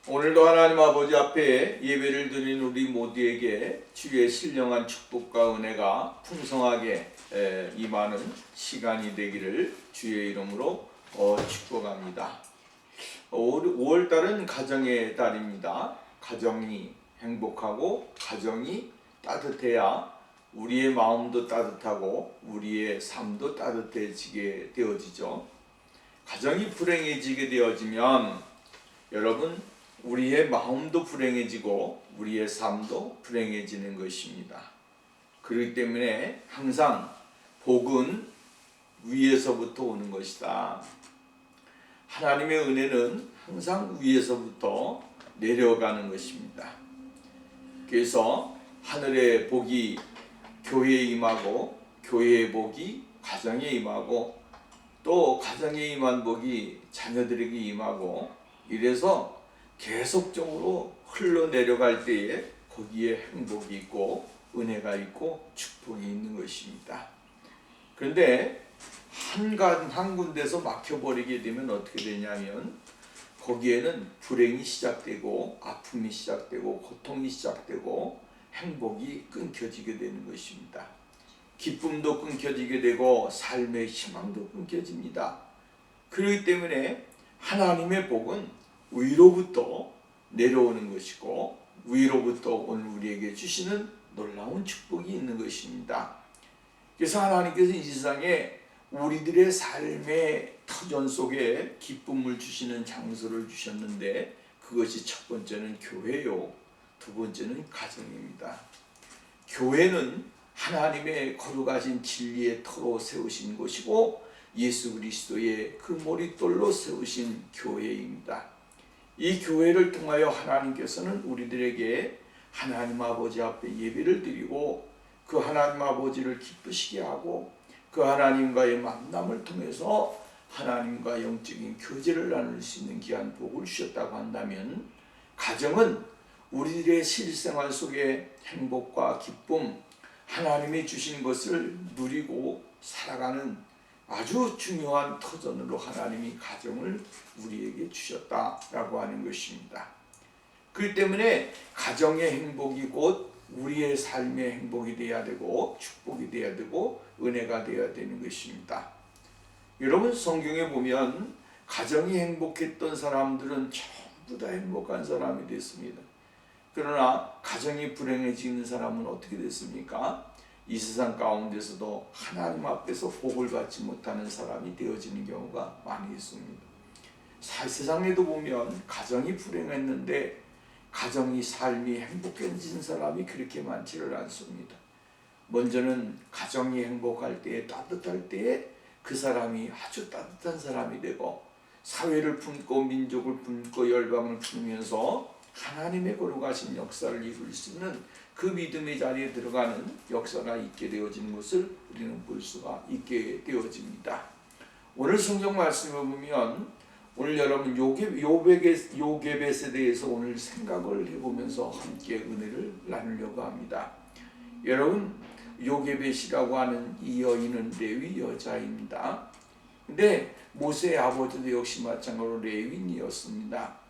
오늘도 하나님 아버지 앞에 예배를 드린 우리 모두에게 주의 신령한 축복과 은혜가 풍성하게 임하는 시간이 되기를 주의 이름으로 축복합니다. 5월달은 가정의 달입니다. 가정이 행복하고 가정이 따뜻해야 우리의 마음도 따뜻하고 우리의 삶도 따뜻해지게 되어지죠. 가정이 불행해지게 되어지면 여러분, 우리의 마음도 불행해지고 우리의 삶도 불행해지는 것입니다. 그렇기 때문에 항상 복은 위에서부터 오는 것이다. 하나님의 은혜는 항상 위에서부터 내려가는 것입니다. 그래서 하늘의 복이 교회에 임하고 교회의 복이 가정에 임하고 또 가정에 임한 복이 자녀들에게 임하고 이래서 계속적으로 흘러내려갈 때에 거기에 행복이 있고 은혜가 있고 축복이 있는 것입니다. 그런데 한 군데서 막혀버리게 되면 어떻게 되냐면 거기에는 불행이 시작되고 아픔이 시작되고 고통이 시작되고 행복이 끊겨지게 되는 것입니다. 기쁨도 끊겨지게 되고 삶의 희망도 끊겨집니다. 그렇기 때문에 하나님의 복은 위로부터 내려오는 것이고 위로부터 오늘 우리에게 주시는 놀라운 축복이 있는 것입니다. 그래서 하나님께서 이 세상에 우리들의 삶의 터전 속에 기쁨을 주시는 장소를 주셨는데 그것이 첫 번째는 교회요, 두 번째는 가정입니다. 교회는 하나님의 거룩하신 진리의 터로 세우신 것이고 예수 그리스도의 그 머릿돌로 세우신 교회입니다. 이 교회를 통하여 하나님께서는 우리들에게 하나님 아버지 앞에 예배를 드리고 그 하나님 아버지를 기쁘시게 하고 그 하나님과의 만남을 통해서 하나님과 영적인 교제를 나눌 수 있는 귀한 복을 주셨다고 한다면 가정은 우리들의 실생활 속에 행복과 기쁨, 하나님이 주신 것을 누리고 살아가는 아주 중요한 터전으로 하나님이 가정을 우리에게 주셨다라고 하는 것입니다. 그렇기 때문에 가정의 행복이 곧 우리의 삶의 행복이 되어야 되고 축복이 되어야 되고 은혜가 되어야 되는 것입니다. 여러분, 성경에 보면 가정이 행복했던 사람들은 전부 다 행복한 사람이 됐습니다. 그러나 가정이 불행해지는 사람은 어떻게 됐습니까? 이 세상 가운데서도 하나님 앞에서 복을 받지 못하는 사람이 되어지는 경우가 많이 있습니다. 세상에도 보면 가정이 불행했는데 가정이 삶이 행복해진 사람이 그렇게 많지를 않습니다. 먼저는 가정이 행복할 때에 따뜻할 때에 그 사람이 아주 따뜻한 사람이 되고 사회를 품고 민족을 품고 열방을 품으면서 하나님의 거룩하신 역사를 이룰 수 있는 그 믿음의 자리에 들어가는 역사가 있게 되어지는 것을 우리는 볼 수가 있게 되어집니다. 오늘 성경 말씀을 보면 오늘 여러분 요게벳에 대해서 오늘 생각을 해보면서 함께 은혜를 나누려고 합니다. 여러분, 요게벳이라고 하는 이 여인은 레위 여자입니다. 근데 모세의 아버지도 역시 마찬가지로 레위인이었습니다.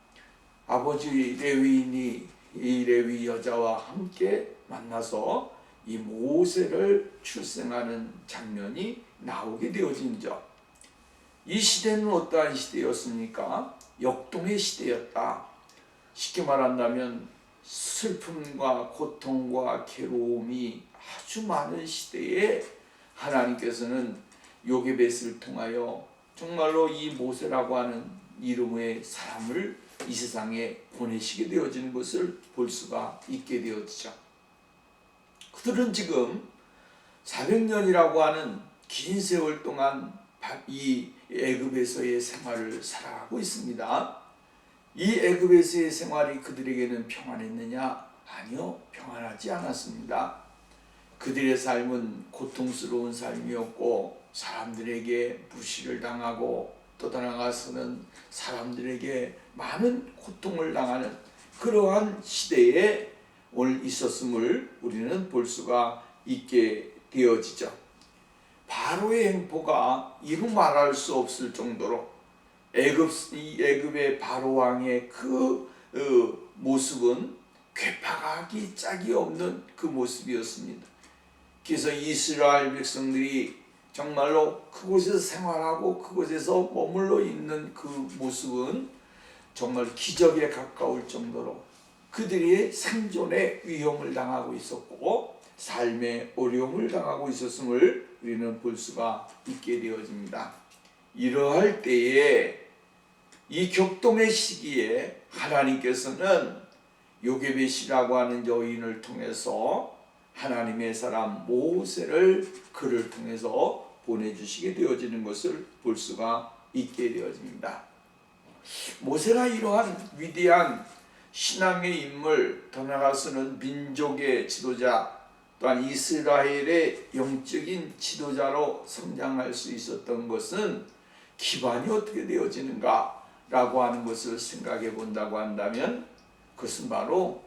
아버지 레위인이 이 레위 여자와 함께 만나서 이 모세를 출생하는 장면이 나오게 되어진죠. 이 시대는 어떠한 시대였습니까? 역동의 시대였다. 쉽게 말한다면 슬픔과 고통과 괴로움이 아주 많은 시대에 하나님께서는 요게벳을 통하여 정말로 이 모세라고 하는 이름의 사람을 이 세상에 보내시게 되어지는 것을 볼 수가 있게 되어지죠. 그들은 지금 400년이라고 하는 긴 세월 동안 이 애굽에서의 생활을 살아가고 있습니다. 이 애굽에서의 생활이 그들에게는 평안했느냐? 아니요, 평안하지 않았습니다. 그들의 삶은 고통스러운 삶이었고 사람들에게 무시를 당하고 또 나아가서는 사람들에게 많은 고통을 당하는 그러한 시대에 오늘 있었음을 우리는 볼 수가 있게 되어지죠. 바로의 행포가 이루 말할 수 없을 정도로 애굽의 바로 왕의 그 모습은 괴팍하기 짝이 없는 그 모습이었습니다. 그래서 이스라엘 백성들이 정말로 그곳에서 생활하고 그곳에서 머물러 있는 그 모습은 정말 기적에 가까울 정도로 그들이 생존의 위험을 당하고 있었고 삶의 어려움을 당하고 있었음을 우리는 볼 수가 있게 되어집니다. 이러할 때에 이 격동의 시기에 하나님께서는 요게벳이라고 하는 여인을 통해서 하나님의 사람 모세를 그를 통해서 보내주시게 되어지는 것을 볼 수가 있게 되어집니다. 모세가 이러한 위대한 신앙의 인물, 더 나아가서는 민족의 지도자, 또한 이스라엘의 영적인 지도자로 성장할 수 있었던 것은 기반이 어떻게 되어지는가 라고 하는 것을 생각해 본다고 한다면 그것은 바로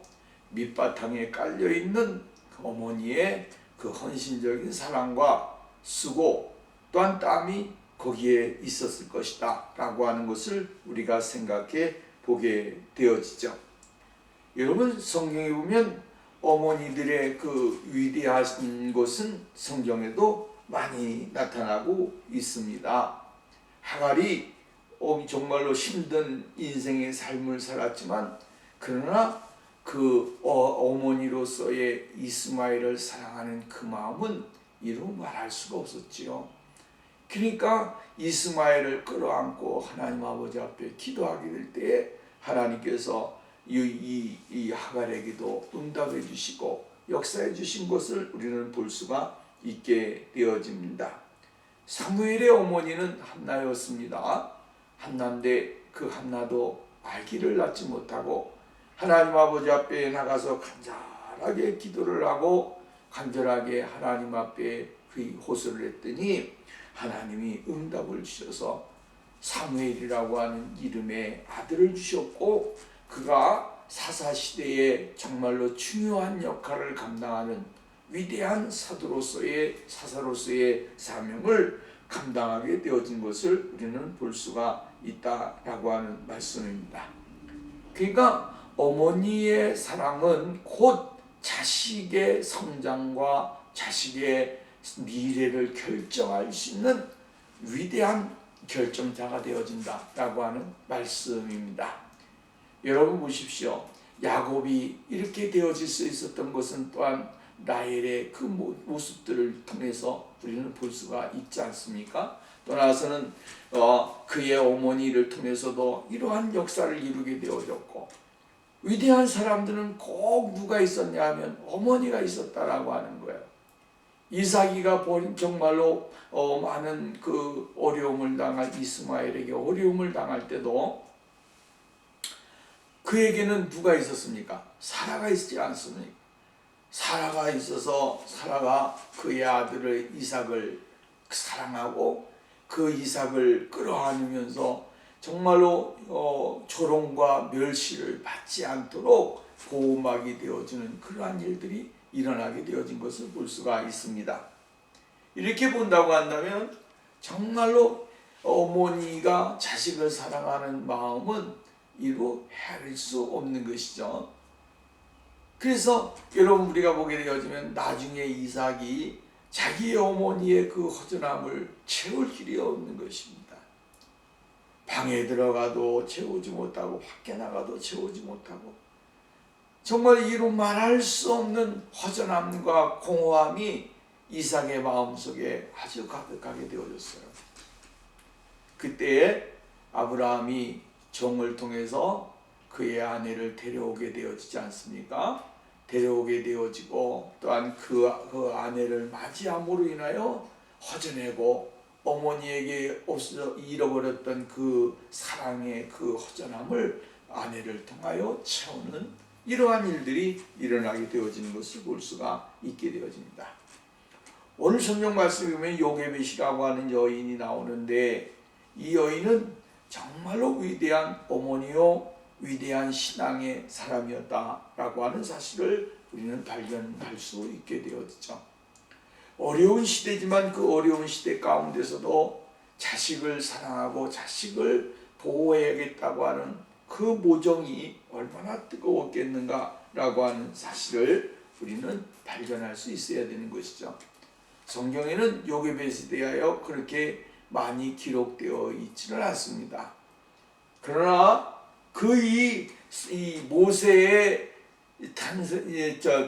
밑바탕에 깔려있는 어머니의 그 헌신적인 사랑과 수고 또한 땀이 거기에 있었을 것이다 라고 하는 것을 우리가 생각해 보게 되어지죠. 여러분, 성경에 보면 어머니들의 그 위대하신 것은 성경에도 많이 나타나고 있습니다. 하갈이 정말로 힘든 인생의 삶을 살았지만 그러나 그 어머니로서의 이스마엘을 사랑하는 그 마음은 이루 말할 수가 없었지요. 그러니까 이스마엘을 끌어안고 하나님 아버지 앞에 기도하게 될 때에 하나님께서 이 하갈에게도 응답해 주시고 역사해 주신 것을 우리는 볼 수가 있게 되어집니다. 사무엘의 어머니는 한나였습니다. 한나인데 그 한나도 아기를 낳지 못하고 하나님 아버지 앞에 나가서 간절하게 기도를 하고 간절하게 하나님 앞에 호소를 했더니 하나님이 응답을 주셔서 사무엘이라고 하는 이름의 아들을 주셨고 그가 사사시대에 정말로 중요한 역할을 감당하는 위대한 사도로서의 사사로서의 사명을 감당하게 되어진 것을 우리는 볼 수가 있다라고 하는 말씀입니다. 그러니까 어머니의 사랑은 곧 자식의 성장과 자식의 미래를 결정할 수 있는 위대한 결정자가 되어진다라고 하는 말씀입니다. 여러분 보십시오. 야곱이 이렇게 되어질 수 있었던 것은 또한 라헬의 그 모습들을 통해서 우리는 볼 수가 있지 않습니까? 또 나서는 그의 어머니를 통해서도 이러한 역사를 이루게 되어졌고 위대한 사람들은 꼭 누가 있었냐 하면 어머니가 있었다라고 하는 거예요. 이삭이가 정말로 많은 그 어려움을 당할 이스마엘에게 어려움을 당할 때도 그에게는 누가 있었습니까? 사라가 있지 않습니까? 사라가 있어서 사라가 그의 아들의 이삭을 사랑하고 그 이삭을 끌어안으면서 정말로 조롱과 멸시를 받지 않도록 보호막이 되어주는 그러한 일들이 일어나게 되어진 것을 볼 수가 있습니다. 이렇게 본다고 한다면 정말로 어머니가 자식을 사랑하는 마음은 이루 헤아릴 수 없는 것이죠. 그래서 여러분 우리가 보게 되어지면 나중에 이삭이 자기의 어머니의 그 허전함을 채울 길이 없는 것입니다. 방에 들어가도 채우지 못하고 밖에 나가도 채우지 못하고 정말 이루 말할 수 없는 허전함과 공허함이 이삭의 마음속에 아주 가득하게 되어졌어요. 그때에 아브라함이 종을 통해서 그의 아내를 데려오게 되어지지 않습니까? 데려오게 되어지고 또한 그 아내를 맞이함으로 인하여 허전하고 어머니에게 잃어버렸던 그 사랑의 그 허전함을 아내를 통하여 채우는 이러한 일들이 일어나게 되어지는 것을 볼 수가 있게 되어집니다. 오늘 성경 말씀에 보면 요게벳이라고 하는 여인이 나오는데 이 여인은 정말로 위대한 어머니요 위대한 신앙의 사람이었다라고 하는 사실을 우리는 발견할 수 있게 되어지죠. 어려운 시대지만 그 어려운 시대 가운데서도 자식을 사랑하고 자식을 보호해야겠다고 하는 그 모정이 얼마나 뜨거웠겠는가라고 하는 사실을 우리는 발견할 수 있어야 되는 것이죠. 성경에는 요게벳에 대하여 그렇게 많이 기록되어 있지는 않습니다. 그러나 이 모세의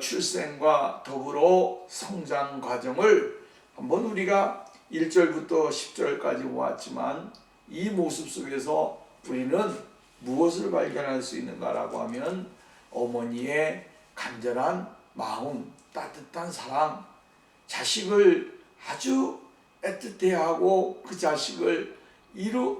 출생과 더불어 성장 과정을 한번 우리가 1절부터 10절까지 보았지만, 이 모습 속에서 우리는 무엇을 발견할 수 있는가라고 하면 어머니의 간절한 마음, 따뜻한 사랑, 자식을 아주 애틋해하고 그 자식을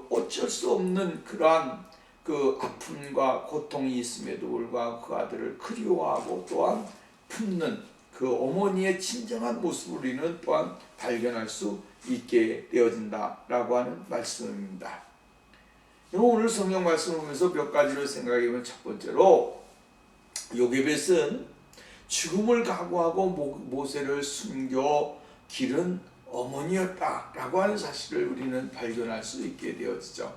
어쩔 수 없는 그러한 그 아픔과 고통이 있음에도 불구하고 그 아들을 그리워하고 또한 품는 그 어머니의 진정한 모습을 우리는 또한 발견할 수 있게 되어진다라고 하는 말씀입니다. 오늘 성경 말씀을 보면서 몇 가지를 생각해보면, 첫 번째로 요게벳은 죽음을 각오하고 모세를 숨겨 기른 어머니였다라고 하는 사실을 우리는 발견할 수 있게 되어지죠.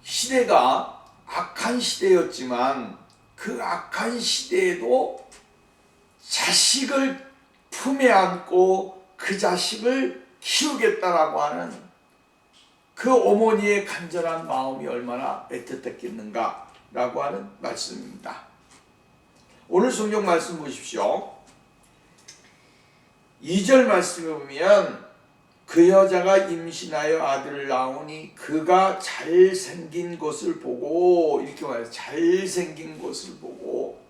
시대가 악한 시대였지만 그 악한 시대에도 자식을 품에 안고 그 자식을 키우겠다라고 하는 그 어머니의 간절한 마음이 얼마나 애틋했겠는가라고 하는 말씀입니다. 오늘 성경 말씀 보십시오. 2절 말씀에 보면 그 여자가 임신하여 아들을 낳으니 그가 잘생긴 것을 보고, 이렇게 말해요. 잘생긴 것을 보고.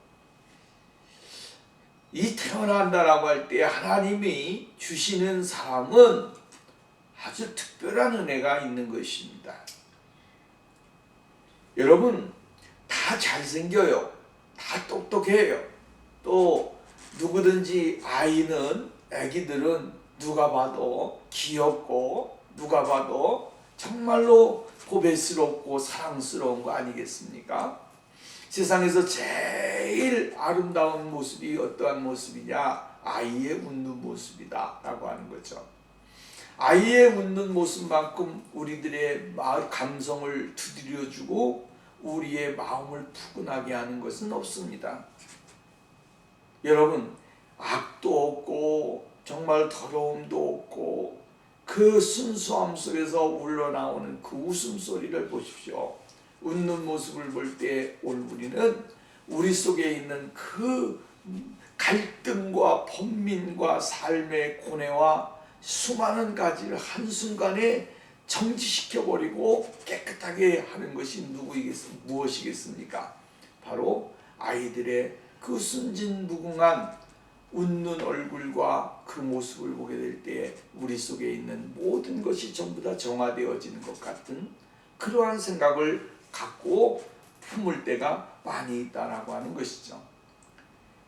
이 태어난다라고 할 때 하나님이 주시는 사람은 아주 특별한 은혜가 있는 것입니다. 여러분, 다 잘생겨요. 다 똑똑해요. 또 누구든지 아기들은 누가 봐도 귀엽고 누가 봐도 정말로 보배스럽고 사랑스러운 거 아니겠습니까? 세상에서 제일 아름다운 모습이 어떠한 모습이냐? 아이의 웃는 모습이다 라고 하는 거죠. 아이의 웃는 모습만큼 우리들의 감성을 두드려주고 우리의 마음을 푸근하게 하는 것은 없습니다. 여러분, 악도 없고 정말 더러움도 없고 그 순수함 속에서 우러나오는 그 웃음소리를 보십시오. 웃는 모습을 볼 때 우리는 우리 속에 있는 그 갈등과 번민과 삶의 고뇌와 수많은 가지를 한순간에 정지시켜버리고 깨끗하게 하는 것이 무엇이겠습니까? 바로 아이들의 그 순진무궁한 웃는 얼굴과 그 모습을 보게 될 때 우리 속에 있는 모든 것이 전부 다 정화되어지는 것 같은 그러한 생각을 갖고 품을 때가 많이 있다라고 하는 것이죠.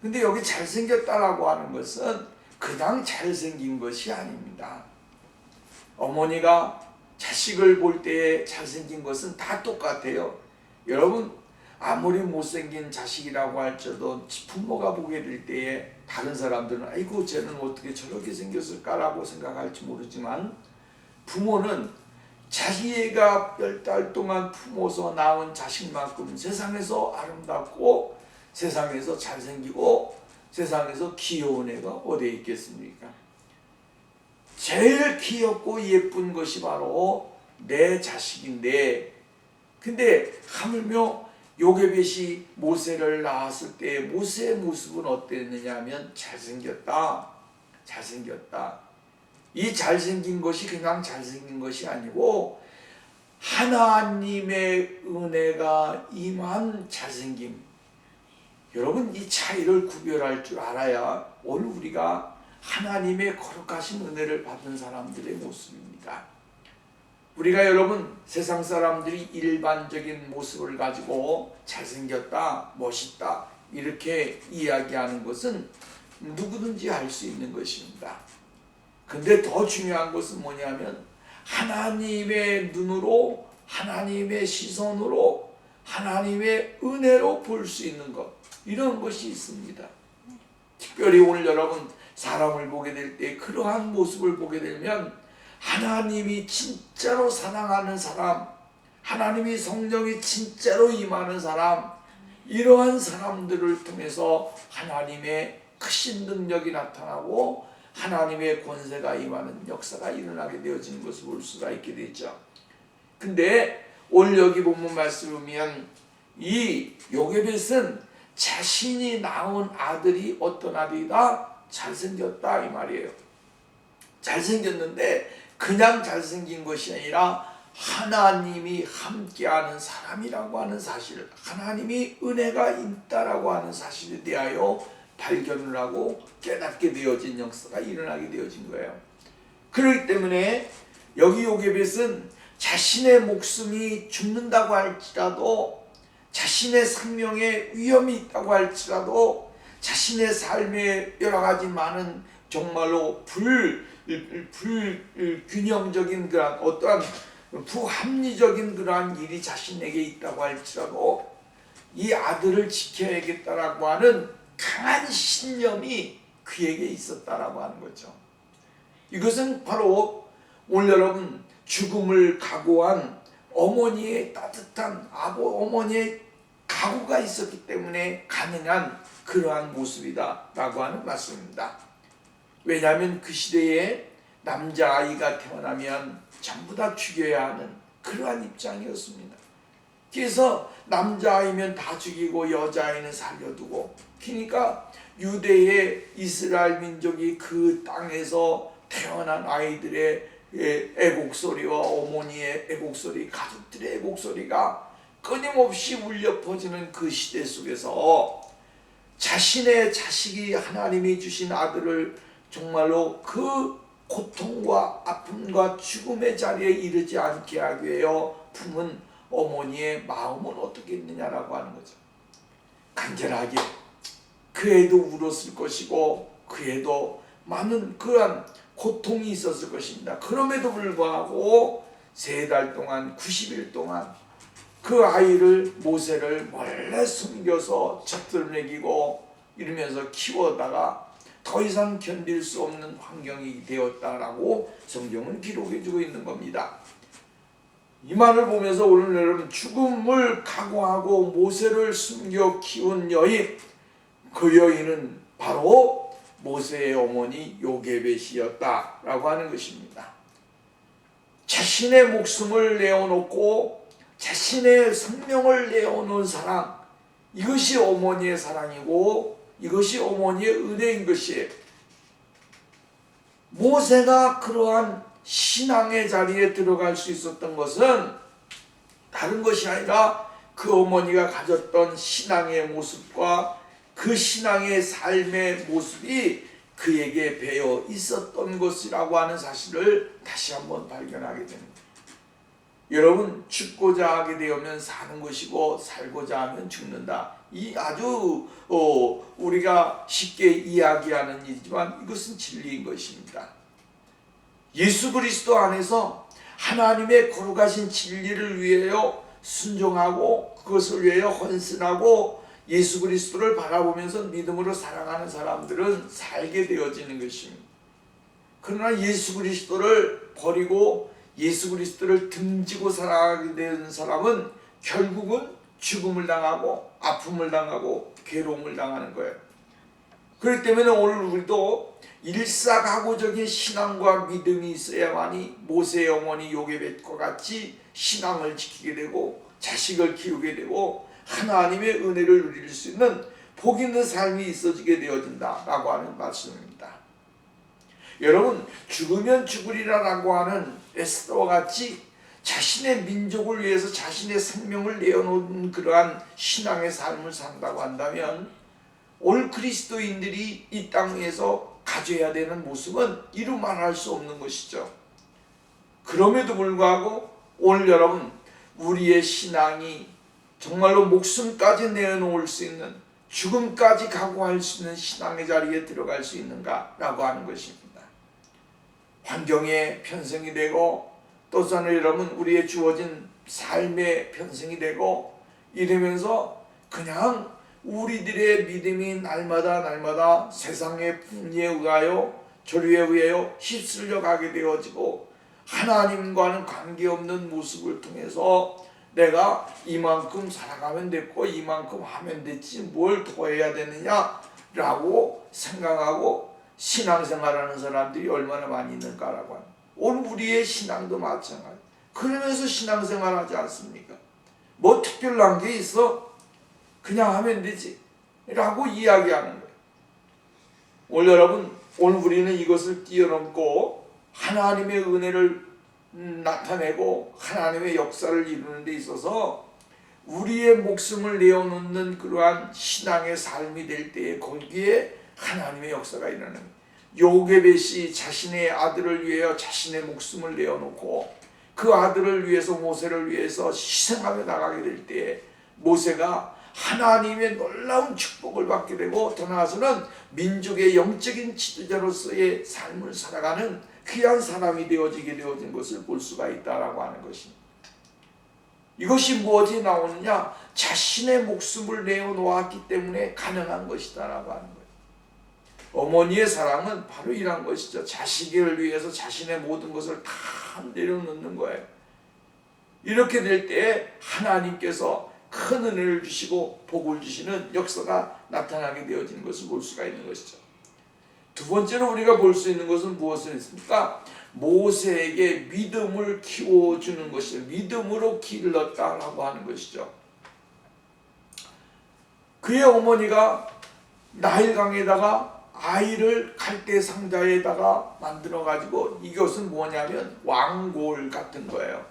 근데 여기 잘생겼다라고 하는 것은 그냥 잘생긴 것이 아닙니다. 어머니가 자식을 볼 때 잘생긴 것은 다 똑같아요. 여러분, 아무리 못생긴 자식이라고 할지라도 부모가 보게 될 때에 다른 사람들은 아이고 쟤는 어떻게 저렇게 생겼을까라고 생각할지 모르지만, 부모는 자기가 몇 달 동안 품어서 낳은 자식만큼 세상에서 아름답고 세상에서 잘생기고 세상에서 귀여운 애가 어디에 있겠습니까? 제일 귀엽고 예쁜 것이 바로 내 자식인데, 근데 하물며 요게벳이 모세를 낳았을 때 모세의 모습은 어땠느냐 하면 잘생겼다. 이 잘생긴 것이 그냥 잘생긴 것이 아니고 하나님의 은혜가 임한 잘생김. 여러분, 이 차이를 구별할 줄 알아야 오늘 우리가 하나님의 거룩하신 은혜를 받은 사람들의 모습입니다. 우리가 여러분 세상 사람들이 일반적인 모습을 가지고 잘생겼다, 멋있다 이렇게 이야기하는 것은 누구든지 할 수 있는 것입니다. 근데 더 중요한 것은 뭐냐면 하나님의 눈으로, 하나님의 시선으로, 하나님의 은혜로 볼 수 있는 것, 이런 것이 있습니다. 특별히 오늘 여러분 사람을 보게 될 때 그러한 모습을 보게 되면 하나님이 진짜로 사랑하는 사람, 하나님이 성령이 진짜로 임하는 사람, 이러한 사람들을 통해서 하나님의 크신 능력이 나타나고 하나님의 권세가 임하는 역사가 일어나게 되어지는 것을 볼 수가 있게 되죠. 근데 오늘 여기 본문 말씀을 보면 이 요게벳은 자신이 낳은 아들이 어떤 아들이다? 잘생겼다 이 말이에요. 잘생겼는데 그냥 잘생긴 것이 아니라 하나님이 함께하는 사람이라고 하는 사실, 하나님이 은혜가 있다라고 하는 사실에 대하여 발견을 하고 깨닫게 되어진 역사가 일어나게 되어진 거예요. 그렇기 때문에 여기 요게벳은 자신의 목숨이 죽는다고 할지라도, 자신의 생명에 위험이 있다고 할지라도, 자신의 삶에 여러 가지 많은 정말로 불균형적인 그런 어떠한 부합리적인 그러한 일이 자신에게 있다고 할지라도 이 아들을 지켜야겠다라고 하는 강한 신념이 그에게 있었다라고 하는 거죠. 이것은 바로 오늘 여러분 죽음을 각오한 어머니의 따뜻한 어머니의 각오가 있었기 때문에 가능한 그러한 모습이다라고 하는 말씀입니다. 왜냐하면 그 시대에 남자아이가 태어나면 전부 다 죽여야 하는 그러한 입장이었습니다. 그래서 남자아이면 다 죽이고 여자아이는 살려두고, 그러니까 유대의 이스라엘 민족이 그 땅에서 태어난 아이들의 애곡소리와 어머니의 애곡소리, 가족들의 애곡소리가 끊임없이 울려 퍼지는 그 시대 속에서 자신의 자식이 하나님이 주신 아들을 정말로 그 고통과 아픔과 죽음의 자리에 이르지 않게 하기 위하여 품은 어머니의 마음은 어떻겠느냐라고 하는 거죠. 간절하게 그 애도 울었을 것이고 그 애도 많은 그러한 고통이 있었을 것입니다. 그럼에도 불구하고 3달 동안 90일 동안 그 아이를 모세를 몰래 숨겨서 젖들 먹이고 이러면서 키워다가 더 이상 견딜 수 없는 환경이 되었다라고 성경은 기록해주고 있는 겁니다. 이 말을 보면서 오늘 여러분 죽음을 각오하고 모세를 숨겨 키운 여인, 그 여인은 바로 모세의 어머니 요게벳이었다라고 하는 것입니다. 자신의 목숨을 내어놓고 자신의 생명을 내어놓은 사랑, 이것이 어머니의 사랑이고 이것이 어머니의 은혜인 것이에요. 모세가 그러한 신앙의 자리에 들어갈 수 있었던 것은 다른 것이 아니라 그 어머니가 가졌던 신앙의 모습과 그 신앙의 삶의 모습이 그에게 배어 있었던 것이라고 하는 사실을 다시 한번 발견하게 됩니다. 여러분, 죽고자 하게 되면 사는 것이고 살고자 하면 죽는다. 이 아주 우리가 쉽게 이야기하는 일이지만 이것은 진리인 것입니다. 예수 그리스도 안에서 하나님의 거룩하신 진리를 위하여 순종하고 그것을 위하여 헌신하고 예수 그리스도를 바라보면서 믿음으로 사랑하는 사람들은 살게 되어지는 것입니다. 그러나 예수 그리스도를 버리고 예수 그리스도를 등지고 살아가게 되는 사람은 결국은 죽음을 당하고 아픔을 당하고 괴로움을 당하는 거예요. 그렇기 때문에 오늘 우리도 일사각오적인 신앙과 믿음이 있어야만이 모세의 어머니 요게벳과 같이 신앙을 지키게 되고 자식을 키우게 되고 하나님의 은혜를 누릴 수 있는 복 있는 삶이 있어지게 되어진다라고 하는 말씀입니다. 여러분, 죽으면 죽으리라라고 하는 에스더와 같이 자신의 민족을 위해서 자신의 생명을 내어놓은 그러한 신앙의 삶을 산다고 한다면 올 그리스도인들이 이 땅에서 가져야 되는 모습은 이루 말할 수 없는 것이죠. 그럼에도 불구하고 오늘 여러분, 우리의 신앙이 정말로 목숨까지 내어놓을 수 있는, 죽음까지 각오할 수 있는 신앙의 자리에 들어갈 수 있는가라고 하는 것입니다. 환경의 편성이 되고 또는 여러분 우리의 주어진 삶의 편성이 되고 이러면서 그냥 우리들의 믿음이 날마다 세상의 풍리에 의하여 조류에 의하여 휩쓸려 가게 되어지고 하나님과는 관계없는 모습을 통해서 내가 이만큼 살아가면 됐고 이만큼 하면 됐지 뭘 더 해야 되느냐라고 생각하고 신앙생활하는 사람들이 얼마나 많이 있는가라고 합니다. 오늘 우리의 신앙도 마찬가지. 그러면서 신앙생활하지 않습니까? 뭐 특별한 게 있어? 그냥 하면 되지 라고 이야기하는 거예요. 오늘 여러분, 오늘 우리는 이것을 뛰어넘고 하나님의 은혜를 나타내고 하나님의 역사를 이루는 데 있어서 우리의 목숨을 내어놓는 그러한 신앙의 삶이 될 때에 거기에 하나님의 역사가 일어나는 거예요. 요게벳이 자신의 아들을 위하여 자신의 목숨을 내어놓고 그 아들을 위해서 모세를 위해서 희생하며 나가게 될 때에 모세가 하나님의 놀라운 축복을 받게 되고 더 나아가서는 민족의 영적인 지도자로서의 삶을 살아가는 귀한 사람이 되어진 것을 볼 수가 있다라고 하는 것입니다. 이것이 무엇이 나오느냐? 자신의 목숨을 내어놓았기 때문에 가능한 것이다라고 하는 거예요. 어머니의 사랑은 바로 이런 것이죠. 자식을 위해서 자신의 모든 것을 다 내려놓는 거예요. 이렇게 될 때 하나님께서 큰 은혜를 주시고 복을 주시는 역사가 나타나게 되어지는 것을 볼 수가 있는 것이죠. 두 번째로 우리가 볼 수 있는 것은 무엇을 했습니까? 모세에게 믿음을 키워주는 것이죠. 믿음으로 길렀다라고 하는 것이죠. 그의 어머니가 나일강에다가 아이를 갈대 상자에다가 만들어 가지고 이것은 뭐냐면 왕골 같은 거예요.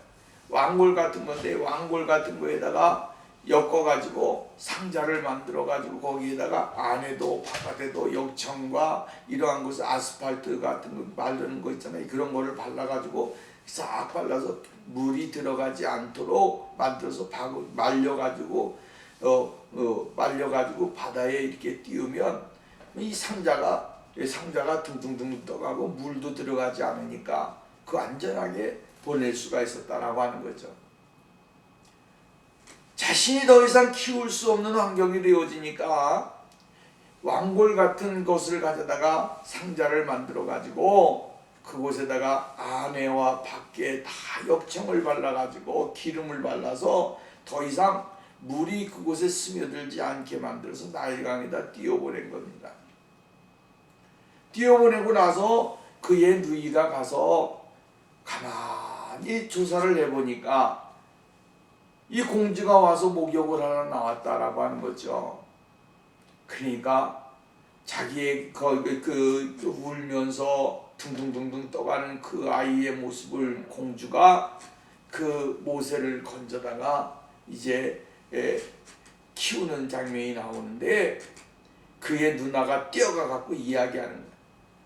왕골 같은 건데 왕골 같은 거에다가 엮어 가지고 상자를 만들어 가지고 거기에다가 안에도 바깥에도 역청과 이러한 것을 아스팔트 같은 거 바르는 거 있잖아요. 그런 거를 발라 가지고 싹 발라서 물이 들어가지 않도록 만들어서 말려 가지고 말려 가지고 바다에 이렇게 띄우면 이 상자가 둥둥둥 떠가고 물도 들어가지 않으니까 그 안전하게 보낼 수가 있었다라고 하는 거죠. 자신이 더 이상 키울 수 없는 환경이 되어지니까 왕골 같은 것을 가져다가 상자를 만들어 가지고 그곳에다가 안에와 밖에 다 역청을 발라 가지고 기름을 발라서 더 이상 물이 그곳에 스며들지 않게 만들어서 나일강에다 띄워보낸 겁니다. 띄워보내고 나서 그의 누이가 가서 가만히 조사를 해보니까 이 공주가 와서 목욕을 하러 나왔다라고 하는 거죠. 그러니까 자기의 울면서 둥둥둥둥 떠가는 그 아이의 모습을 공주가 그 모세를 건져다가 이제 키우는 장면이 나오는데 그의 누나가 뛰어가 갖고 이야기하는 거예요.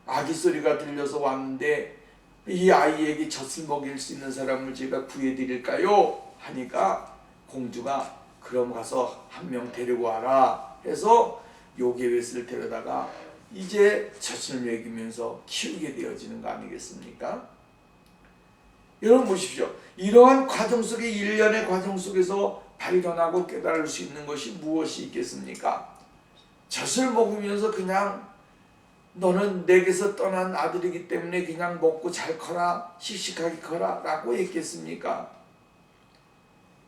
아기 소리가 들려서 왔는데 이 아이에게 젖을 먹일 수 있는 사람을 제가 구해드릴까요? 하니까 공주가 그럼 가서 한 명 데리고 와라 해서 요게벳을 데려다가 이제 젖을 먹이면서 키우게 되어지는 거 아니겠습니까? 여러분 보십시오. 이러한 과정 속에 일련의 과정 속에서 발견하고 깨달을 수 있는 것이 무엇이 있겠습니까? 젖을 먹으면서 그냥 너는 내게서 떠난 아들이기 때문에 그냥 먹고 잘 커라, 씩씩하게 커라 라고 했겠습니까?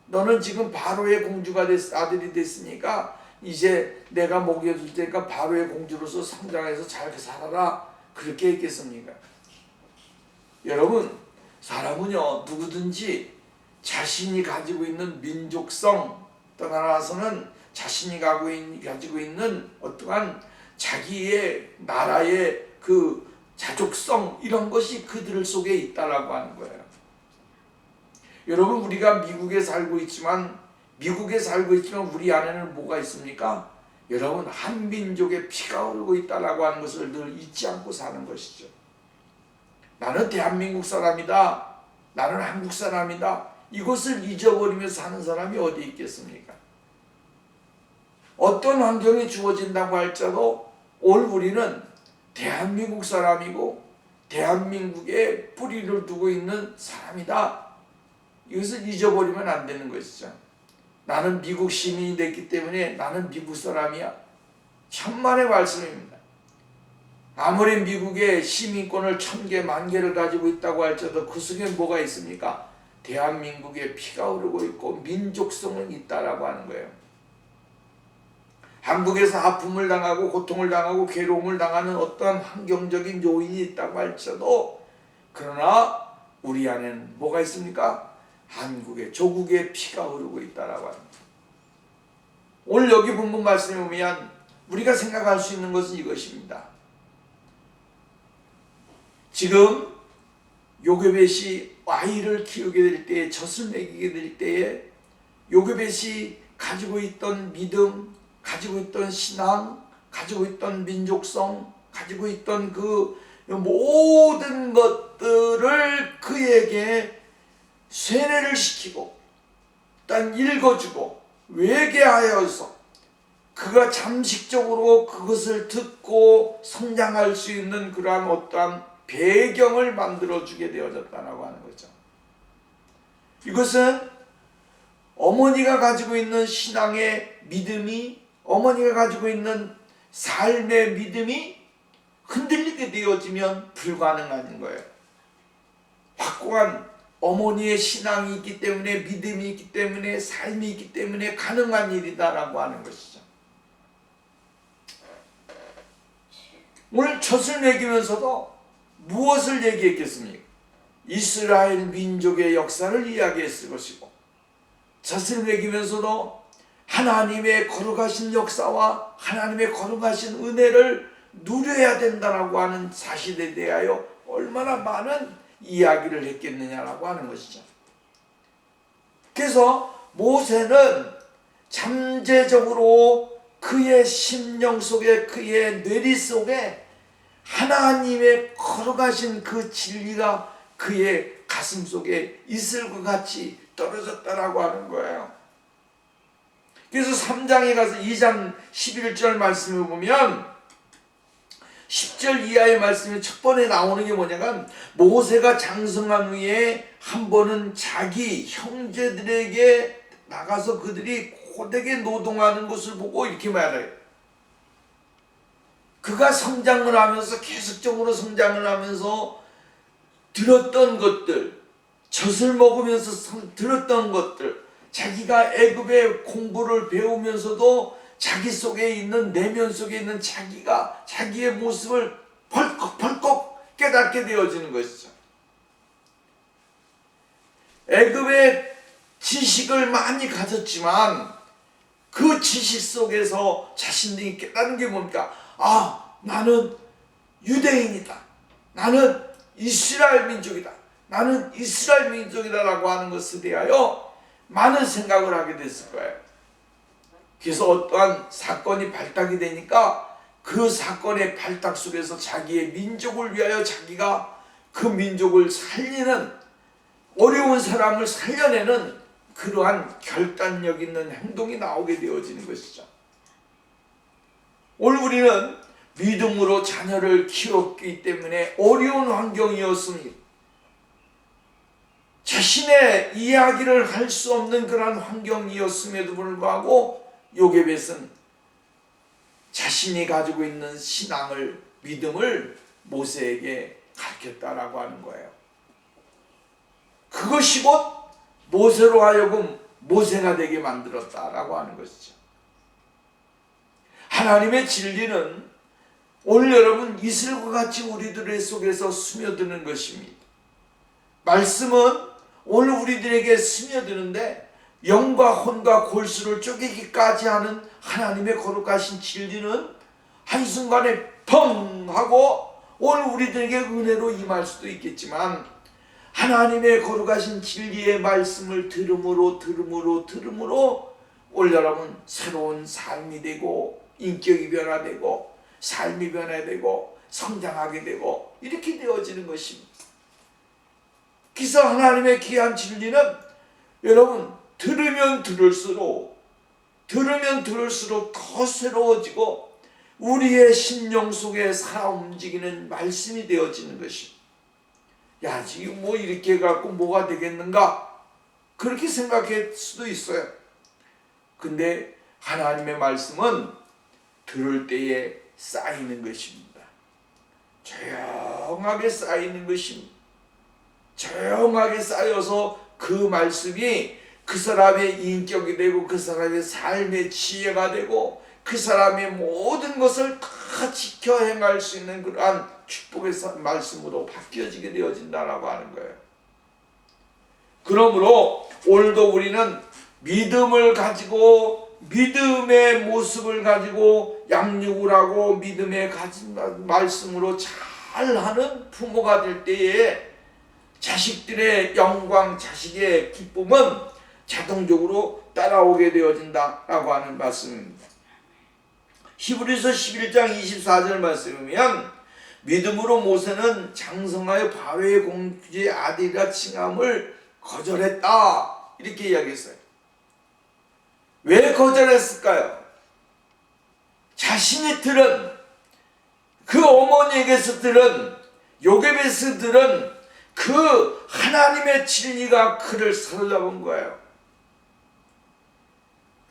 너는 지금 바로의 공주가 아들이 됐으니까 이제 내가 먹여줄 테니까 바로의 공주로서 성장해서 잘 살아라 그렇게 했겠습니까? 여러분, 사람은요 누구든지 자신이 가지고 있는 민족성 떠나서는 자신이 가지고 있는 어떠한 자기의 나라의 그 자족성 이런 것이 그들 속에 있다라고 하는 거예요. 여러분, 우리가 미국에 살고 있지만 우리 안에는 뭐가 있습니까? 여러분, 한 민족의 피가 흐르고 있다라고 하는 것을 늘 잊지 않고 사는 것이죠. 나는 대한민국 사람이다. 나는 한국 사람이다. 이것을 잊어버리며 사는 사람이 어디 있겠습니까? 어떤 환경이 주어진다고 할지라도 오늘 우리는 대한민국 사람이고 대한민국에 뿌리를 두고 있는 사람이다. 이것을 잊어버리면 안 되는 것이죠. 나는 미국 시민이 됐기 때문에 나는 미국 사람이야. 천만의 말씀입니다. 아무리 미국의 시민권을 1000개, 10,000개를 가지고 있다고 할지라도 그 속에 뭐가 있습니까? 대한민국에 피가 흐르고 있고 민족성은 있다라고 하는 거예요. 한국에서 아픔을 당하고 고통을 당하고 괴로움을 당하는 어떠한 환경적인 요인이 있다고 할지라도 그러나 우리 안에는 뭐가 있습니까? 한국의 조국의 피가 흐르고 있다라고 합니다. 오늘 여기 본문 말씀에 보면 우리가 생각할 수 있는 것은 이것입니다. 지금 요게벳이 아이를 키우게 될 때에, 젖을 먹이게 될 때에 요게벳이 가지고 있던 믿음, 가지고 있던 신앙, 가지고 있던 민족성, 가지고 있던 그 모든 것들을 그에게 세뇌를 시키고 일단 읽어주고 외계하여서 그가 잠식적으로 그것을 듣고 성장할 수 있는 그러한 어떠한 배경을 만들어주게 되어졌다고 하는 거죠. 이것은 어머니가 가지고 있는 신앙의 믿음이, 어머니가 가지고 있는 삶의 믿음이 흔들리게 되어지면 불가능한 거예요. 확고한 어머니의 신앙이 있기 때문에, 믿음이 있기 때문에, 삶이 있기 때문에 가능한 일이다라고 하는 것이죠. 오늘 젖을 먹이면서도 무엇을 얘기했겠습니까? 이스라엘 민족의 역사를 이야기했을 것이고, 젖을 먹이면서도 하나님의 거룩하신 역사와 하나님의 거룩하신 은혜를 누려야 된다라고 하는 사실에 대하여 얼마나 많은 이야기를 했겠느냐라고 하는 것이죠. 그래서 모세는 잠재적으로 그의 심령 속에, 그의 뇌리 속에 하나님의 거룩하신 그 진리가 그의 가슴 속에 있을 것 같이 떨어졌다라고 하는 거예요. 그래서 3장에 가서 2장 11절 말씀을 보면 10절 이하의 말씀이 첫 번에 나오는 게 뭐냐면, 모세가 장성한 후에 한 번은 자기 형제들에게 나가서 그들이 고되게 노동하는 것을 보고 이렇게 말해요. 그가 성장을 하면서, 계속적으로 성장을 하면서 들었던 것들, 젖을 먹으면서 들었던 것들, 자기가 애굽의 공부를 배우면서도 자기 속에 있는, 내면 속에 있는 자기가 자기의 모습을 벌컥벌컥 깨닫게 되어지는 것이죠. 애굽의 지식을 많이 가졌지만 그 지식 속에서 자신들이 깨닫는 게 뭡니까? 아, 나는 유대인이다, 나는 이스라엘 민족이다, 나는 이스라엘 민족이다라고 하는 것에 대하여 많은 생각을 하게 됐을 거예요. 그래서 어떠한 사건이 발탁이 되니까 그 사건의 발탁 속에서 자기의 민족을 위하여 자기가 그 민족을 살리는, 어려운 사람을 살려내는 그러한 결단력 있는 행동이 나오게 되어지는 것이죠. 오늘 우리는 믿음으로 자녀를 키웠기 때문에 어려운 환경이었습니다. 자신의 이야기를 할 수 없는 그런 환경이었음에도 불구하고 요게벳은 자신이 가지고 있는 신앙을, 믿음을 모세에게 가르쳤다라고 하는 거예요. 그것이 곧 모세로 하여금 모세가 되게 만들었다라고 하는 것이죠. 하나님의 진리는 오늘 여러분 이슬과 같이 우리들의 속에서 스며드는 것입니다. 말씀은 오늘 우리들에게 스며드는데 영과 혼과 골수를 쪼개기까지 하는 하나님의 거룩하신 진리는 한순간에 펑 하고 오늘 우리들에게 은혜로 임할 수도 있겠지만, 하나님의 거룩하신 진리의 말씀을 들음으로 오늘 여러분 새로운 삶이 되고 인격이 변화되고 삶이 변화되고 성장하게 되고 이렇게 되어지는 것입니다. 그래서 하나님의 귀한 진리는 여러분 들으면 들을수록 더 새로워지고 우리의 심령 속에 살아 움직이는 말씀이 되어지는 것입니다. 야, 지금 뭐 이렇게 해갖고 뭐가 되겠는가? 그렇게 생각할 수도 있어요. 근데 하나님의 말씀은 들을 때에 쌓이는 것입니다. 조용하게 쌓이는 것입니다. 조용하게 쌓여서 그 말씀이 그 사람의 인격이 되고 그 사람의 삶의 지혜가 되고 그 사람의 모든 것을 다 지켜 행할 수 있는 그러한 축복의 말씀으로 바뀌어지게 되어진다라고 하는 거예요. 그러므로 오늘도 우리는 믿음을 가지고 믿음의 모습을 가지고 양육을 하고 믿음의 가진 말씀으로 잘하는 부모가 될 때에 자식들의 영광, 자식의 기쁨은 자동적으로 따라오게 되어진다라고 하는 말씀입니다. 히브리서 11장 24절 말씀이면 믿음으로 모세는 장성하여 바로의 공주의 아들이라 칭함을 거절했다 이렇게 이야기했어요. 왜 거절했을까요? 자신이 들은 그 어머니에게서 들은 요게베스 들은 그 하나님의 진리가 그를 사로잡은 거예요.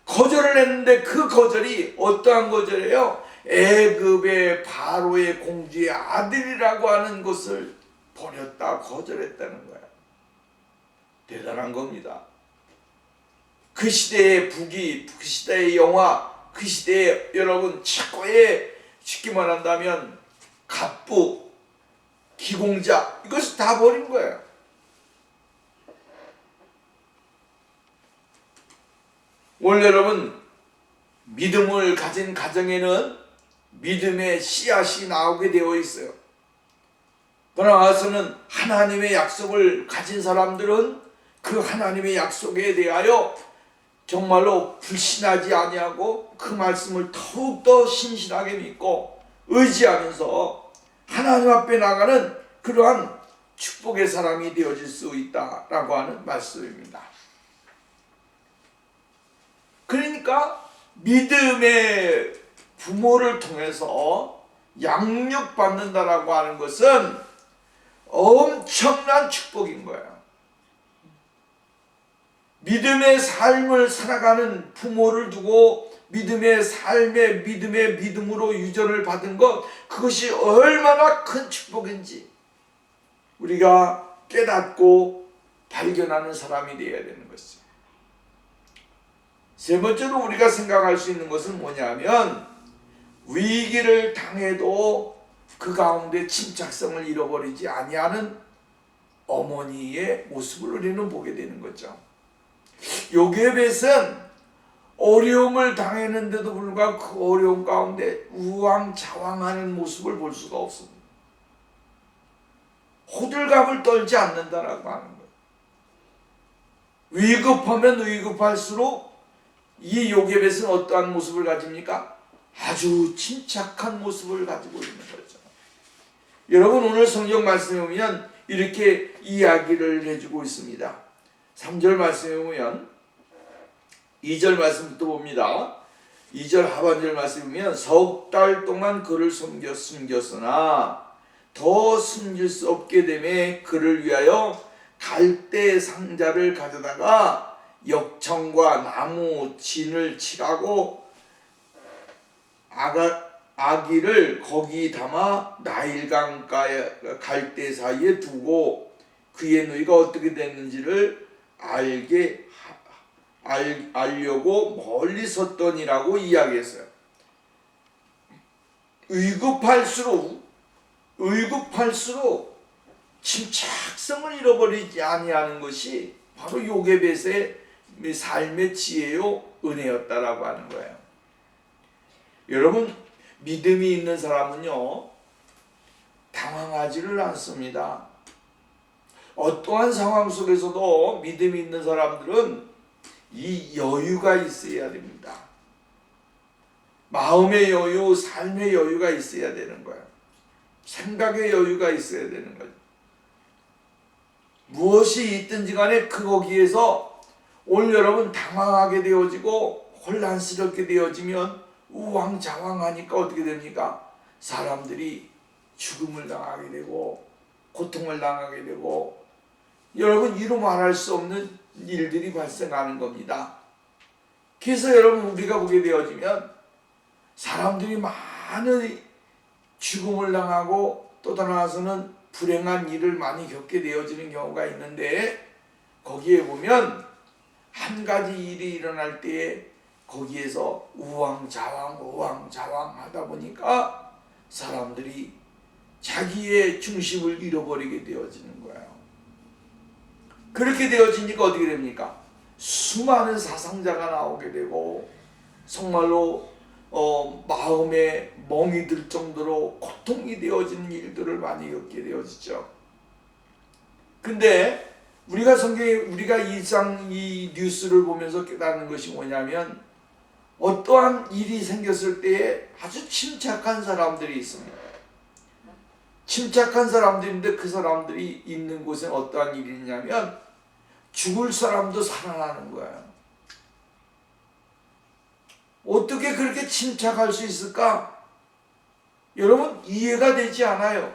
거절을 했는데 그 거절이 어떠한 거절이에요? 애굽의 바로의 공주의 아들이라고 하는 것을 버렸다, 거절했다는 거예요. 대단한 겁니다. 그 시대의 북이, 그 시대의 영화, 그 시대의 여러분 최고의 쉽게 말한다면 갑부, 기공자 이것을 다 버린 거예요. 오늘 여러분 믿음을 가진 가정에는 믿음의 씨앗이 나오게 되어 있어요. 그러나 와서는 하나님의 약속을 가진 사람들은 그 하나님의 약속에 대하여 정말로 불신하지 아니하고 그 말씀을 더욱더 신실하게 믿고 의지하면서 하나님 앞에 나가는 그러한 축복의 사람이 되어질 수 있다라고 하는 말씀입니다. 그러니까 믿음의 부모를 통해서 양육받는다라고 하는 것은 엄청난 축복인 거예요. 믿음의 삶을 살아가는 부모를 두고 믿음의 삶에 믿음의 믿음으로 유전을 받은 것, 그것이 얼마나 큰 축복인지 우리가 깨닫고 발견하는 사람이 되어야 되는 것이죠. 세 번째로 우리가 생각할 수 있는 것은 뭐냐면 위기를 당해도 그 가운데 침착성을 잃어버리지 아니하는 어머니의 모습을 우리는 보게 되는 거죠. 요게벳은 어려움을 당했는데도 불구하고 그 어려움 가운데 우왕좌왕하는 모습을 볼 수가 없습니다. 호들갑을 떨지 않는다라고 하는 거예요. 위급하면 위급할수록 이 요게벳은 어떠한 모습을 가집니까? 아주 침착한 모습을 가지고 있는 거죠. 여러분 오늘 성경 말씀에 보면 이렇게 이야기를 해주고 있습니다. 3절 말씀에 보면 2절 말씀부터 봅니다. 2절 하반절 말씀에 보면 석 달 동안 그를 숨겼으나 더 숨길 수 없게 되매 그를 위하여 갈대 상자를 가져다가 역청과 나무 진을 칠하고 아기를 거기 담아 나일강가 갈대 사이에 두고 그의 누이가 어떻게 됐는지를 알려고 멀리 섰더니라고 이야기했어요. 의급할수록 침착성을 잃어버리지 아니하는 것이 바로 요게벳의 삶의 지혜요 은혜였다라고 하는 거예요. 여러분 믿음이 있는 사람은요 당황하지를 않습니다. 어떠한 상황 속에서도 믿음이 있는 사람들은 이 여유가 있어야 됩니다. 마음의 여유, 삶의 여유가 있어야 되는 거예요. 생각의 여유가 있어야 되는 거죠. 무엇이 있든지 간에 거기에서 오늘 여러분 당황하게 되어지고 혼란스럽게 되어지면 우왕좌왕하니까 어떻게 됩니까? 사람들이 죽음을 당하게 되고 고통을 당하게 되고 여러분 이루 말할 수 없는 일들이 발생하는 겁니다. 그래서 여러분 우리가 보게 되어지면 사람들이 많은 죽음을 당하고 또 나아서는 불행한 일을 많이 겪게 되어지는 경우가 있는데 거기에 보면 한 가지 일이 일어날 때에 거기에서 우왕좌왕 하다 보니까 사람들이 자기의 중심을 잃어버리게 되어지는 거예요. 그렇게 되어지니까 어떻게 됩니까? 수많은 사상자가 나오게 되고 정말로 마음에 멍이 들 정도로 고통이 되어지는 일들을 많이 겪게 되어지죠. 근데 우리가 이 뉴스를 보면서 깨닫는 것이 뭐냐면 어떠한 일이 생겼을 때에 아주 침착한 사람들이 있습니다. 침착한 사람들인데 그 사람들이 있는 곳에 어떠한 일이 있냐면 죽을 사람도 살아나는 거예요. 어떻게 그렇게 침착할 수 있을까? 여러분 이해가 되지 않아요.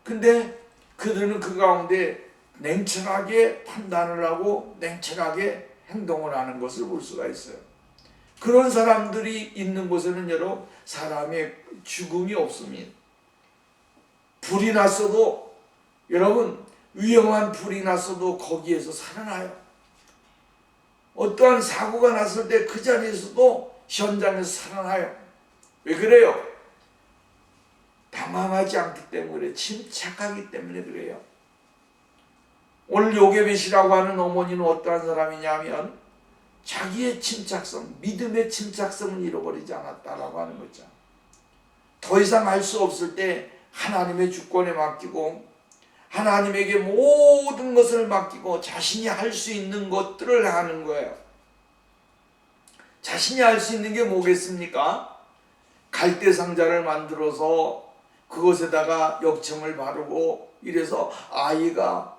근데 그들은 그 가운데 냉철하게 판단을 하고 냉철하게 행동을 하는 것을 볼 수가 있어요. 그런 사람들이 있는 곳에는 여러분 사람의 죽음이 없습니다. 불이 났어도 여러분 위험한 불이 났어도 거기에서 살아나요. 어떠한 사고가 났을 때 그 자리에서도 현장에서 살아나요. 왜 그래요? 당황하지 않기 때문에 침착하기 때문에 그래요. 오늘 요게벳이라고 하는 어머니는 어떠한 사람이냐면 자기의 침착성, 믿음의 침착성을 잃어버리지 않았다라고 하는 거죠. 더 이상 할 수 없을 때 하나님의 주권에 맡기고 하나님에게 모든 것을 맡기고 자신이 할 수 있는 것들을 하는 거예요. 자신이 할 수 있는 게 뭐겠습니까? 갈대 상자를 만들어서 그것에다가 역청을 바르고 이래서 아이가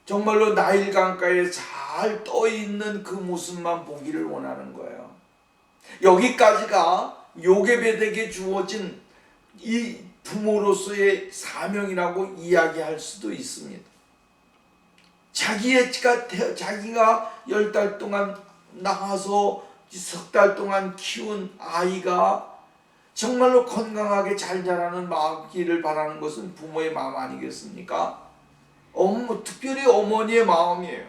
정말로 나일 강가에 잘 떠있는 그 모습만 보기를 원하는 거예요. 여기까지가 요게벳에게 주어진 이 부모로서의 사명이라고 이야기할 수도 있습니다. 자기가 10달 동안 낳아서 석 달 동안 키운 아이가 정말로 건강하게 잘 자라는 마음기를 바라는 것은 부모의 마음 아니겠습니까? 특별히 어머니의 마음이에요.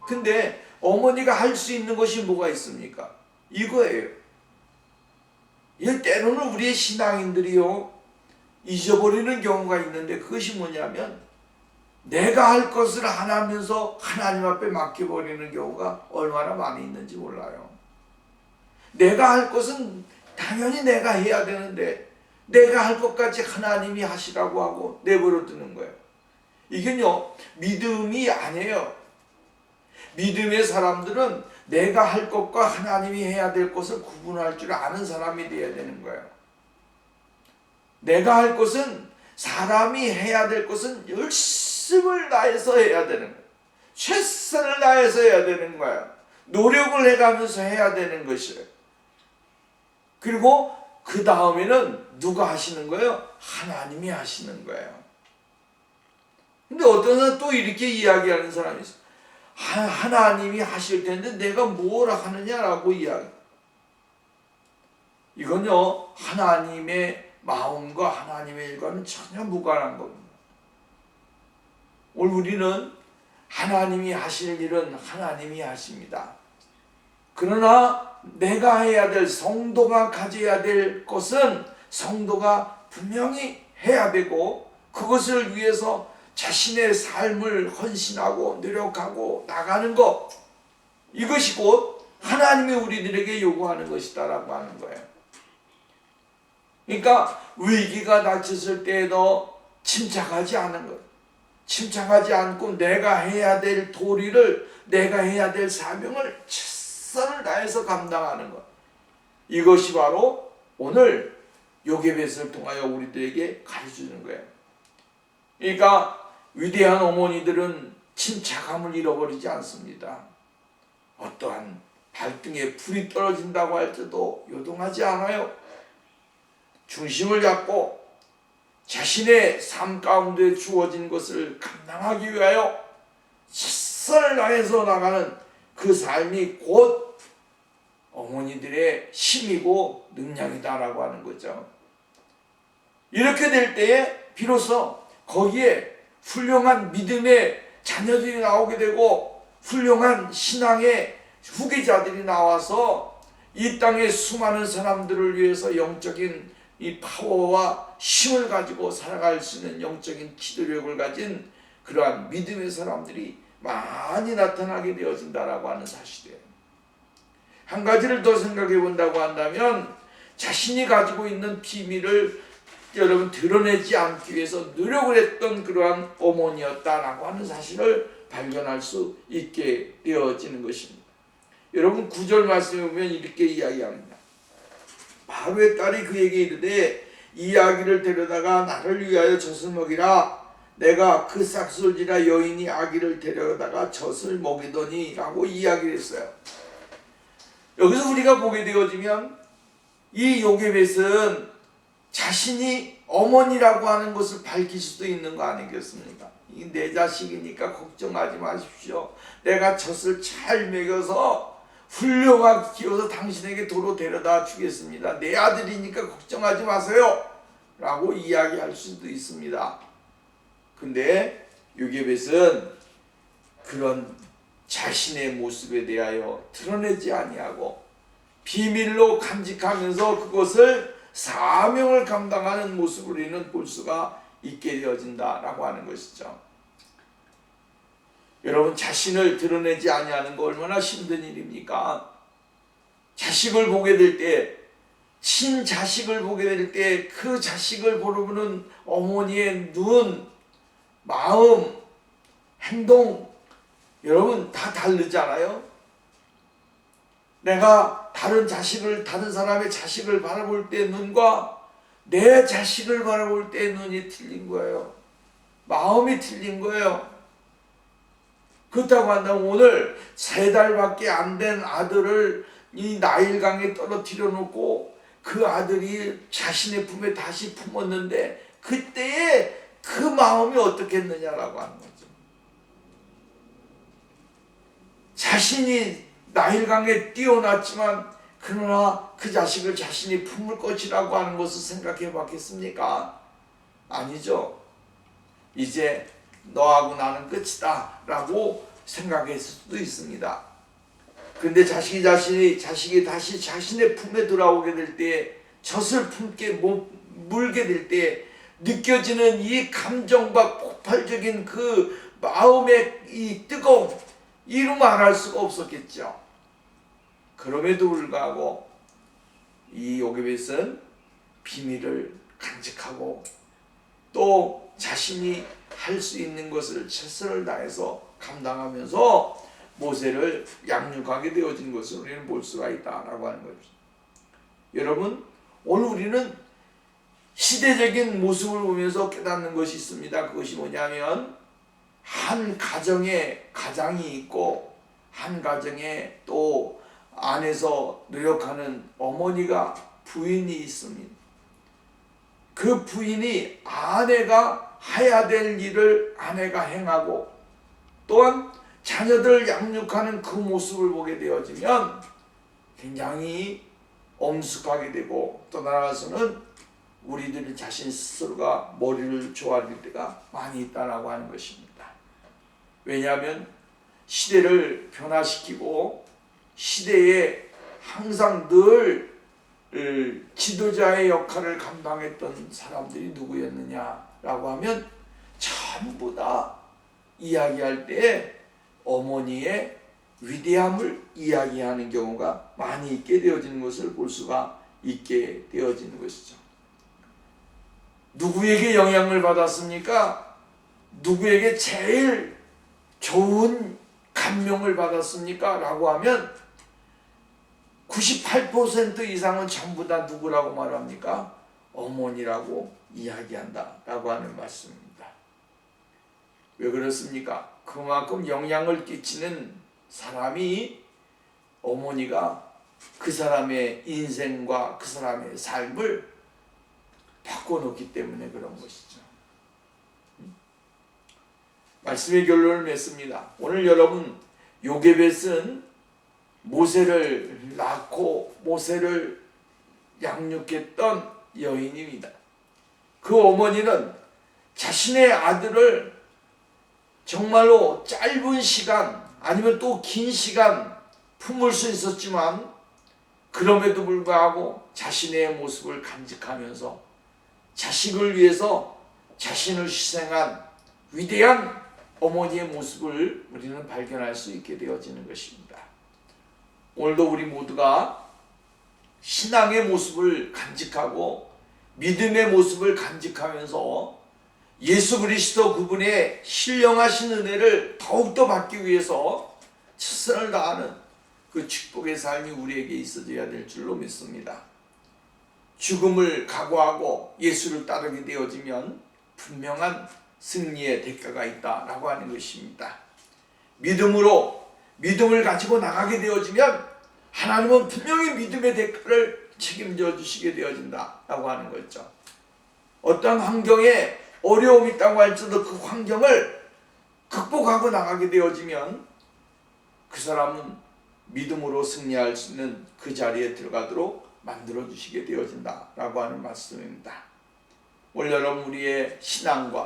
근데 어머니가 할 수 있는 것이 뭐가 있습니까? 이거예요. 때로는 우리의 신앙인들이요 잊어버리는 경우가 있는데 그것이 뭐냐면 내가 할 것을 안 하면서 하나님 앞에 맡겨버리는 경우가 얼마나 많이 있는지 몰라요. 내가 할 것은 당연히 내가 해야 되는데 내가 할 것까지 하나님이 하시라고 하고 내버려 두는 거예요. 이건요 믿음이 아니에요. 믿음의 사람들은 내가 할 것과 하나님이 해야 될 것을 구분할 줄 아는 사람이 되어야 되는 거예요. 내가 할 것은 사람이 해야 될 것은 열심을 다해서 해야 되는 거예요. 최선을 다해서 해야 되는 거예요. 노력을 해가면서 해야 되는 것이에요. 그리고 그 다음에는 누가 하시는 거예요? 하나님이 하시는 거예요. 근데 어떤 사람 또 이렇게 이야기하는 사람이 있어요. 하나님이 하실 텐데 내가 뭘 하느냐라고 이야기. 이건요 하나님의 마음과 하나님의 일과는 전혀 무관한 겁니다. 오늘 우리는 하나님이 하실 일은 하나님이 하십니다. 그러나 내가 해야 될 성도가 가져야 될 것은 성도가 분명히 해야 되고 그것을 위해서 자신의 삶을 헌신하고 노력하고 나가는 것, 이것이 곧 하나님이 우리들에게 요구하는 것이다라고 하는 거예요. 그러니까 위기가 닥쳤을 때에도 침착하지 않은 것, 침착하지 않고 내가 해야 될 도리를, 내가 해야 될 사명을 최선을 다해서 감당하는 것, 이것이 바로 오늘 요게벳을 통하여 우리들에게 가르쳐주는 거예요. 그러니까 위대한 어머니들은 침착함을 잃어버리지 않습니다. 어떠한 발등에 불이 떨어진다고 할 때도 요동하지 않아요. 중심을 잡고 자신의 삶 가운데 주어진 것을 감당하기 위하여 최선을 다해서 나가는 그 삶이 곧 어머니들의 힘이고 능력이다라고 하는 거죠. 이렇게 될 때에 비로소 거기에 훌륭한 믿음의 자녀들이 나오게 되고 훌륭한 신앙의 후계자들이 나와서 이 땅의 수많은 사람들을 위해서 영적인 이 파워와 힘을 가지고 살아갈 수 있는 영적인 기도력을 가진 그러한 믿음의 사람들이 많이 나타나게 되어진다라고 하는 사실이에요. 한 가지를 더 생각해 본다고 한다면 자신이 가지고 있는 비밀을 여러분 드러내지 않기 위해서 노력을 했던 그러한 어머니였다라고 하는 사실을 발견할 수 있게 되어지는 것입니다. 여러분 9절 말씀에 보면 이렇게 이야기합니다. 바로의 딸이 그에게 이르되 이 아기를 데려다가 나를 위하여 젖을 먹이라. 내가 그 싹술지라 여인이 아기를 데려다가 젖을 먹이더니 라고 이야기를 했어요. 여기서 우리가 보게 되어지면 이 요게벳은 자신이 어머니라고 하는 것을 밝힐 수도 있는 거 아니겠습니까? 이 내 자식이니까 걱정하지 마십시오. 내가 젖을 잘 먹여서 훌륭하게 키워서 당신에게 도로 데려다 주겠습니다. 내 아들이니까 걱정하지 마세요 라고 이야기할 수도 있습니다. 근데 요게벳은 그런 자신의 모습에 대하여 드러내지 아니하고 비밀로 간직하면서 그것을 사명을 감당하는 모습을 우리는 볼 수가 있게 되어진다라고 하는 것이죠. 여러분 자신을 드러내지 아니하는 거 얼마나 힘든 일입니까? 자식을 보게 될 때, 친자식을 보게 될 때 그 자식을 보는 어머니의 눈, 마음, 행동 여러분 다 다르잖아요. 내가 다른 사람의 자식을 바라볼 때 눈과 내 자식을 바라볼 때 눈이 틀린 거예요. 마음이 틀린 거예요. 그렇다고 한다면 오늘 3달밖에 안 된 아들을 이 나일강에 떨어뜨려 놓고 그 아들이 자신의 품에 다시 품었는데 그때의 그 마음이 어떻겠느냐라고 하는 거죠. 자신이 나일강에 뛰어났지만 그러나 그 자식을 자신이 품을 것이라고 하는 것을 생각해 봤겠습니까? 아니죠. 이제 너하고 나는 끝이다 라고 생각했을 수도 있습니다. 근데 자식이 다시 자신의 품에 돌아오게 될 때, 젖을 물게 될 때 느껴지는 이 감정과 폭발적인 그 마음의 이 뜨거움, 이루 말할 수가 없었겠죠. 그럼에도 불구하고 이 요게벳은 비밀을 간직하고 또 자신이 할 수 있는 것을 최선을 다해서 감당하면서 모세를 양육하게 되어진 것을 우리는 볼 수가 있다라고 하는 거죠. 여러분 오늘 우리는 시대적인 모습을 보면서 깨닫는 것이 있습니다. 그것이 뭐냐면 한 가정에 가장이 있고 한 가정에 또 안에서 노력하는 어머니가 부인이 있습니다. 그 부인이 아내가 해야 될 일을 아내가 행하고 또한 자녀들을 양육하는 그 모습을 보게 되어지면 굉장히 엄숙하게 되고 또 나아가서는 우리들이 자신 스스로가 머리를 조아릴 때가 많이 있다라고 하는 것입니다. 왜냐하면 시대를 변화시키고 시대에 항상 늘 지도자의 역할을 감당했던 사람들이 누구였느냐라고 하면 전부 다 이야기할 때 어머니의 위대함을 이야기하는 경우가 많이 있게 되어지는 것을 볼 수가 있게 되어지는 것이죠. 누구에게 영향을 받았습니까? 누구에게 제일 좋은 감명을 받았습니까? 라고 하면 98% 이상은 전부 다 누구라고 말합니까? 어머니라고 이야기한다 라고 하는 말씀입니다. 왜 그렇습니까? 그만큼 영향을 끼치는 사람이 어머니가 그 사람의 인생과 그 사람의 삶을 바꿔놓기 때문에 그런 것이죠. 말씀의 결론을 맺습니다. 오늘 여러분 요게벳은 모세를 낳고 모세를 양육했던 여인입니다. 그 어머니는 자신의 아들을 정말로 짧은 시간 아니면 또 긴 시간 품을 수 있었지만 그럼에도 불구하고 자신의 모습을 간직하면서 자식을 위해서 자신을 희생한 위대한 어머니의 모습을 우리는 발견할 수 있게 되어지는 것입니다. 오늘도 우리 모두가 신앙의 모습을 간직하고 믿음의 모습을 간직하면서 예수 그리스도 그분의 신령하신 은혜를 더욱더 받기 위해서 최선을 다하는 그 축복의 삶이 우리에게 있어져야 될 줄로 믿습니다. 죽음을 각오하고 예수를 따르게 되어지면 분명한 승리의 대가가 있다라고 하는 것입니다. 믿음을 가지고 나가게 되어지면 하나님은 분명히 믿음의 대가를 책임져 주시게 되어진다라고 하는 거죠. 어떤 환경에 어려움이 있다고 할지라도 그 환경을 극복하고 나가게 되어지면 그 사람은 믿음으로 승리할 수 있는 그 자리에 들어가도록 만들어 주시게 되어진다라고 하는 말씀입니다. 오늘 여러분 우리의 신앙과